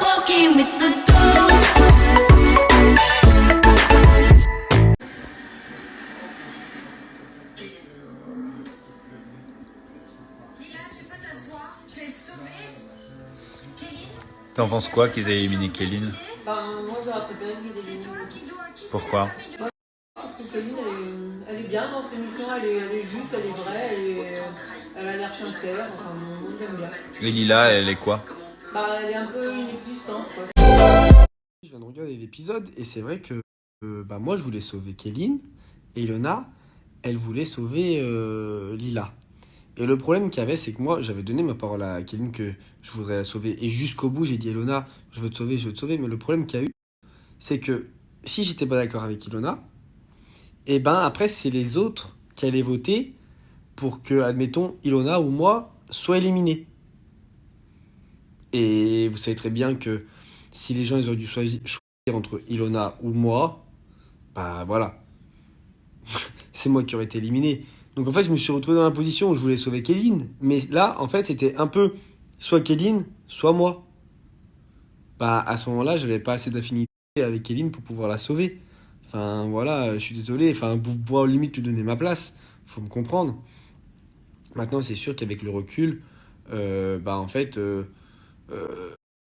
walking with the ghost. T'en penses quoi qu'ils aient éliminé Kéline? Moi j'aurais préféré qu'il élimine. Pourquoi? Parce que Kéline elle est bien dans cette émission, elle est juste, elle est vraie, elle a l'air sincère, enfin moi j'aime bien. Et Lila, elle est quoi? Elle est un peu inexistante quoi. Je viens de regarder l'épisode et c'est vrai que moi je voulais sauver Kéline et Ilona, elle voulait sauver Lila. Et le problème qu'il y avait, c'est que moi j'avais donné ma parole à Kéline que je voudrais la sauver. Et jusqu'au bout, j'ai dit Ilona, je veux te sauver, je veux te sauver. Mais le problème qu'il y a eu, c'est que si j'étais pas d'accord avec Ilona, et après c'est les autres qui allaient voter pour que, admettons, Ilona ou moi soient éliminés. Et vous savez très bien que si les gens ils auraient dû choisir entre Ilona ou moi, voilà, c'est moi qui aurais été éliminé. Donc en fait, je me suis retrouvé dans la position où je voulais sauver Kéline. Mais là, en fait, c'était un peu soit Kéline, soit moi. À ce moment-là, j'avais pas assez d'affinité avec Kéline pour pouvoir la sauver. Enfin, voilà, je suis désolé. Enfin, pour pouvoir limite lui donner ma place, faut me comprendre. Maintenant, c'est sûr qu'avec le recul, en fait...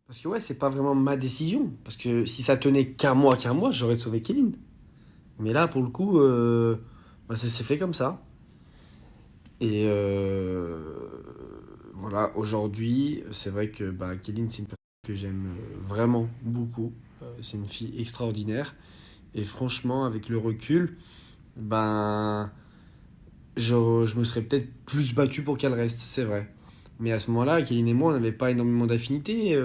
parce que ouais, c'est pas vraiment ma décision. Parce que si ça tenait qu'à moi, j'aurais sauvé Kéline. Mais là, pour le coup, ça s'est fait comme ça. Et voilà, aujourd'hui, c'est vrai que Kéline, c'est une personne que j'aime vraiment beaucoup. C'est une fille extraordinaire. Et franchement, avec le recul, je me serais peut-être plus battu pour qu'elle reste, c'est vrai. Mais à ce moment-là, Kéline et moi, on n'avait pas énormément d'affinité.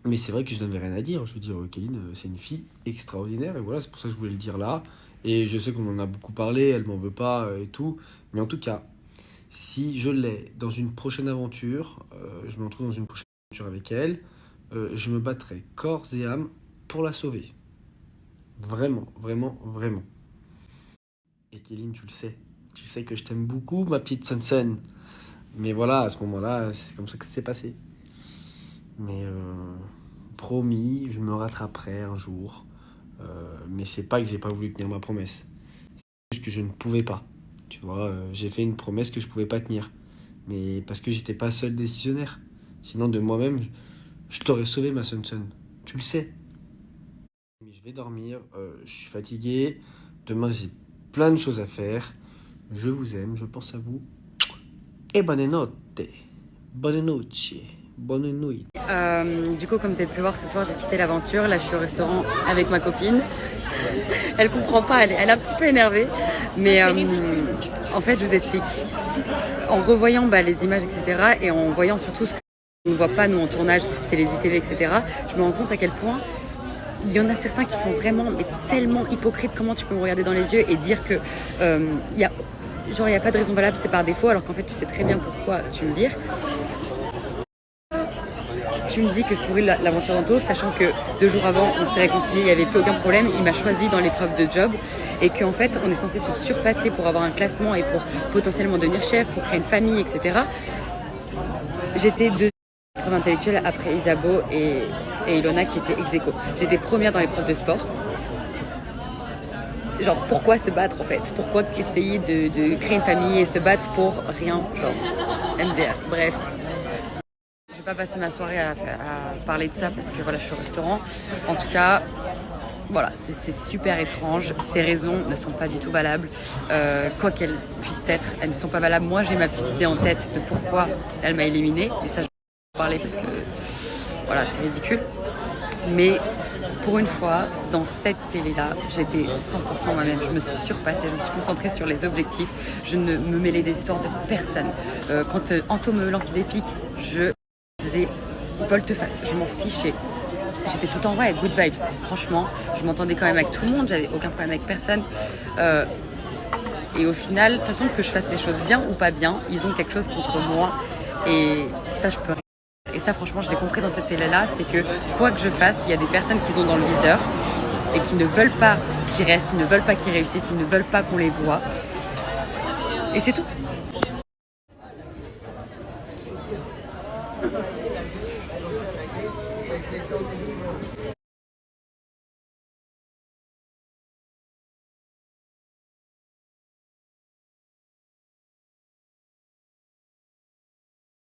Mais c'est vrai que je n'avais rien à dire. Je veux dire, Kéline, c'est une fille extraordinaire. Et voilà, c'est pour ça que je voulais le dire là. Et je sais qu'on en a beaucoup parlé, elle m'en veut pas et tout. Mais en tout cas, si je l'ai dans une prochaine aventure, je me retrouve dans une prochaine aventure avec elle, je me battrai corps et âme pour la sauver. Vraiment, vraiment, vraiment. Et Kéline, tu le sais. Tu sais que je t'aime beaucoup, ma petite Sun. Mais voilà, à ce moment-là, c'est comme ça que ça s'est passé. Mais promis, je me rattraperai un jour. Mais c'est pas que j'ai pas voulu tenir ma promesse. C'est juste que je ne pouvais pas. Tu vois, j'ai fait une promesse que je pouvais pas tenir. Mais parce que j'étais pas seul décisionnaire. Sinon, de moi-même, je t'aurais sauvé, ma Sun. Tu le sais. Mais je vais dormir, je suis fatigué. Demain, j'ai plein de choses à faire. Je vous aime, je pense à vous. Et bonne notte. Bonne noche. Bonne nuit. Du coup, comme vous avez pu voir ce soir, j'ai quitté l'aventure. Là, je suis au restaurant avec ma copine. Elle comprend pas, elle est un petit peu énervée. Mais en fait, je vous explique. En revoyant les images, etc., et en voyant surtout ce qu'on ne voit pas, nous, en tournage, c'est les ITV, etc., je me rends compte à quel point il y en a certains qui sont vraiment tellement hypocrites. Comment tu peux me regarder dans les yeux et dire que il n'y a pas de raison valable, c'est par défaut, alors qu'en fait, tu sais très bien pourquoi tu me vires. Tu me dis que je pourris l'aventure d'Anto, sachant que 2 jours avant, on s'est réconciliés, il n'y avait plus aucun problème. Il m'a choisi dans l'épreuve de job et qu'en fait, on est censé se surpasser pour avoir un classement et pour potentiellement devenir chef, pour créer une famille, etc. J'étais deuxième épreuve intellectuelle après Isabeau et Ilona qui était ex aequo. J'étais première dans l'épreuve de sport. Genre, pourquoi se battre en fait? Pourquoi essayer de créer une famille et se battre pour rien? Genre, MDR, bref. Je vais pas passer ma soirée à parler de ça parce que voilà, je suis au restaurant. En tout cas, voilà, c'est super étrange. Ces raisons ne sont pas du tout valables. Quoi qu'elles puissent être, elles ne sont pas valables. Moi, j'ai ma petite idée en tête de pourquoi elle m'a éliminée. Et ça, je vais en parler parce que voilà, c'est ridicule. Mais pour une fois, dans cette télé-là, j'étais 100% moi-même. Je me suis surpassée, je me suis concentrée sur les objectifs. Je ne me mêlais des histoires de personne. Quand Anto me lançait des pics, je faisais volte-face, je m'en fichais. J'étais tout le temps avec good vibes. Franchement, je m'entendais quand même avec tout le monde, j'avais aucun problème avec personne. Et au final, de toute façon, que je fasse les choses bien ou pas bien, ils ont quelque chose contre moi. Et ça, je peux rien. Et ça, franchement, je l'ai compris dans cette télé-là, c'est que quoi que je fasse, il y a des personnes qui sont dans le viseur et qui ne veulent pas qu'ils restent, ils ne veulent pas qu'ils réussissent, ils ne veulent pas qu'on les voit. Et c'est tout.